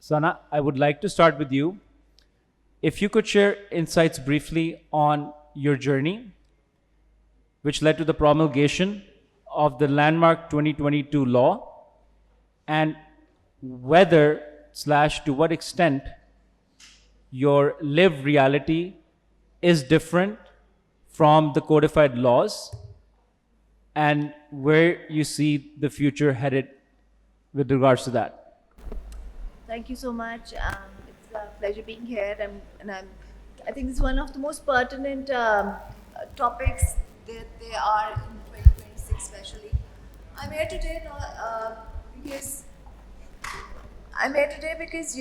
Sana, I would like to start with you. If you could share insights briefly on your journey, which led to the promulgation of the landmark 2022 law, and whether slash to what extent your lived reality is different from the codified laws, and where you see the future headed with regards to that. Thank you so much. It's a pleasure being here, I think it's one of the most pertinent topics that they are in 2026, especially. I'm here today because I'm here today because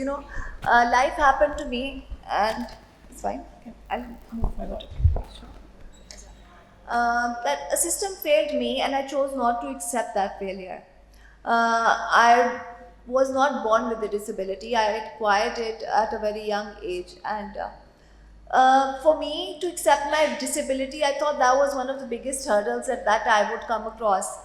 life happened to me, and it's fine. Okay, I'll move forward. Sure. That a system failed me, and I chose not to accept that failure. I was not born with a disability. I acquired it at a very young age, and for me to accept my disability, I thought that was one of the biggest hurdles that I would come across.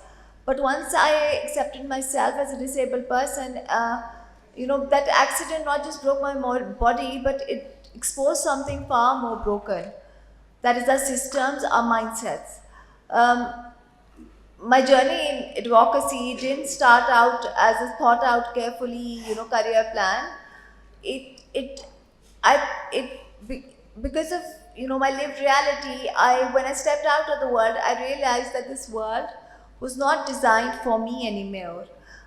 But once I accepted myself as a disabled person, that accident not just broke my body, but it exposed something far more broken. That is our systems, our mindsets. Um, my journey in advocacy didn't start out as a thought out carefully, career plan. It I it because of my lived reality. I When I stepped out of the world, I realized that this world was not designed for me anymore.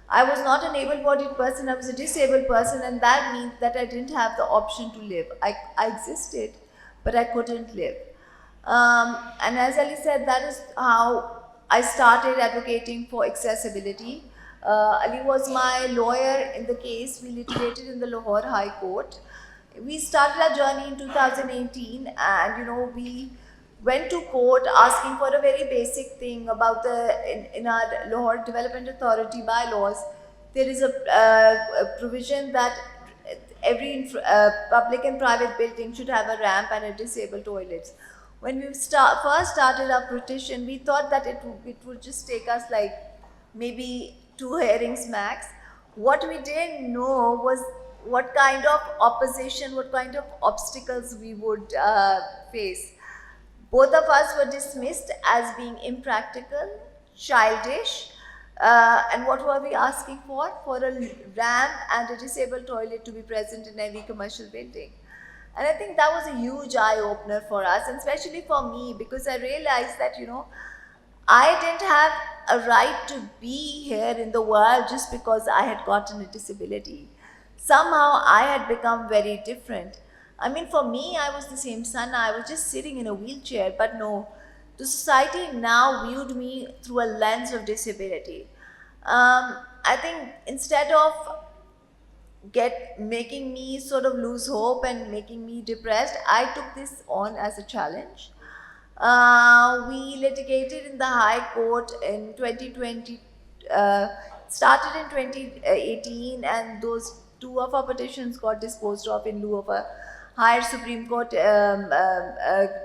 I was not an able-bodied person. I was a disabled person, and that means that I didn't have the option to live. I existed, but I couldn't live. And as Ali said, that is how I started advocating for accessibility. Ali was my lawyer in the case. We litigated in the Lahore High Court. We started our journey in 2018, and we went to court asking for a very basic thing about in our Lahore Development Authority bylaws. There is a provision that every public and private building should have a ramp and a disabled toilets. When we first started our petition, we thought that it would just take us like maybe 2 hearings max. What we didn't know was what kind of opposition, what kind of obstacles we would face. Both of us were dismissed as being impractical, childish, and what were we asking for? For a ramp and a disabled toilet to be present in every commercial building. And I think that was a huge eye opener for us, and especially for me, because I realized that, I didn't have a right to be here in the world just because I had gotten a disability. Somehow I had become very different. I mean, for me, I was the same son. I was just sitting in a wheelchair, but no, the society now viewed me through a lens of disability. I think instead of making me sort of lose hope and making me depressed, I took this on as a challenge. We litigated in the High Court in 2020, started in 2018, and those two of our petitions got disposed of in lieu of a higher Supreme Court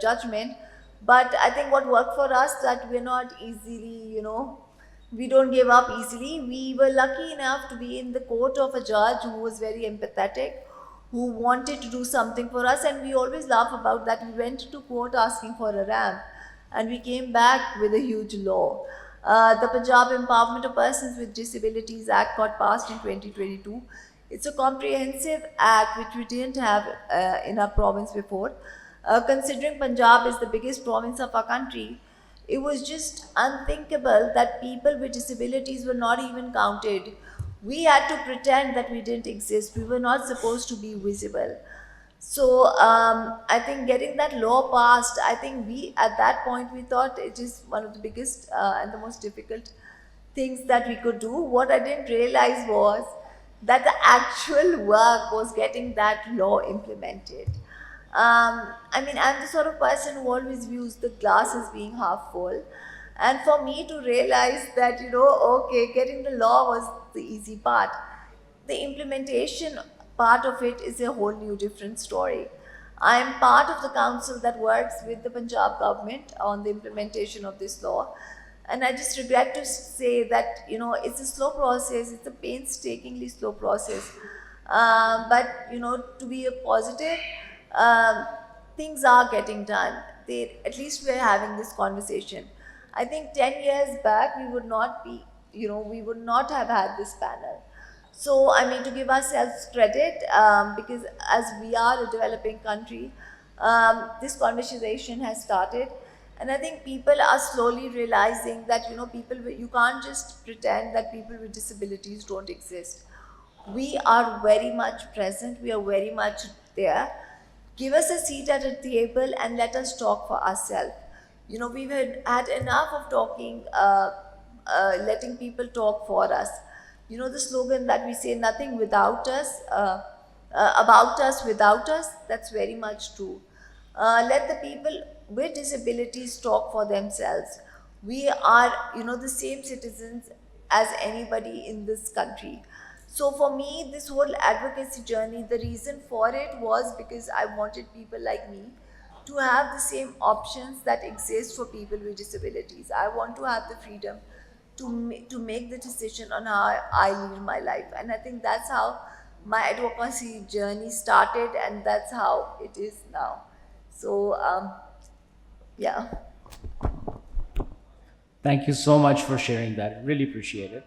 judgment. But I think what worked for us that we're not easily, we don't give up easily. We were lucky enough to be in the court of a judge who was very empathetic, who wanted to do something for us, and we always laugh about that. We went to court asking for a ramp, and we came back with a huge law. The Punjab Empowerment of Persons with Disabilities Act got passed in 2022. It's a comprehensive act which we didn't have in our province before. Considering Punjab is the biggest province of our country, it was just unthinkable that people with disabilities were not even counted. We had to pretend that we didn't exist. We were not supposed to be visible. So I think getting that law passed, I think we at that point we thought it is one of the biggest and the most difficult things that we could do. What I didn't realize was that the actual work was getting that law implemented. I mean, I'm the sort of person who always views the glass as being half full. And for me to realize that, okay, getting the law was the easy part. The implementation part of it is a whole new different story. I am part of the council that works with the Punjab government on the implementation of this law. And I just regret to say that, it's a slow process, it's a painstakingly slow process. But to be a positive, um, things are getting done. At least we're having this conversation. I think 10 years back we would not be, we would not have had this panel. So I mean, to give ourselves credit, because as we are a developing country, this conversation has started, and I think people are slowly realizing that you can't just pretend that people with disabilities don't exist. We are very much present, we are very much there. Give us a seat at a table and let us talk for ourselves. We've had enough of talking, letting people talk for us. The slogan that we say, nothing without us, about us without us, that's very much true. Let the people with disabilities talk for themselves. We are, the same citizens as anybody in this country. So for me, this whole advocacy journey, the reason for it was because I wanted people like me to have the same options that exist for people with disabilities. I want to have the freedom to make the decision on how I live my life. And I think that's how my advocacy journey started, and that's how it is now. So, yeah. Thank you so much for sharing that. Really appreciate it.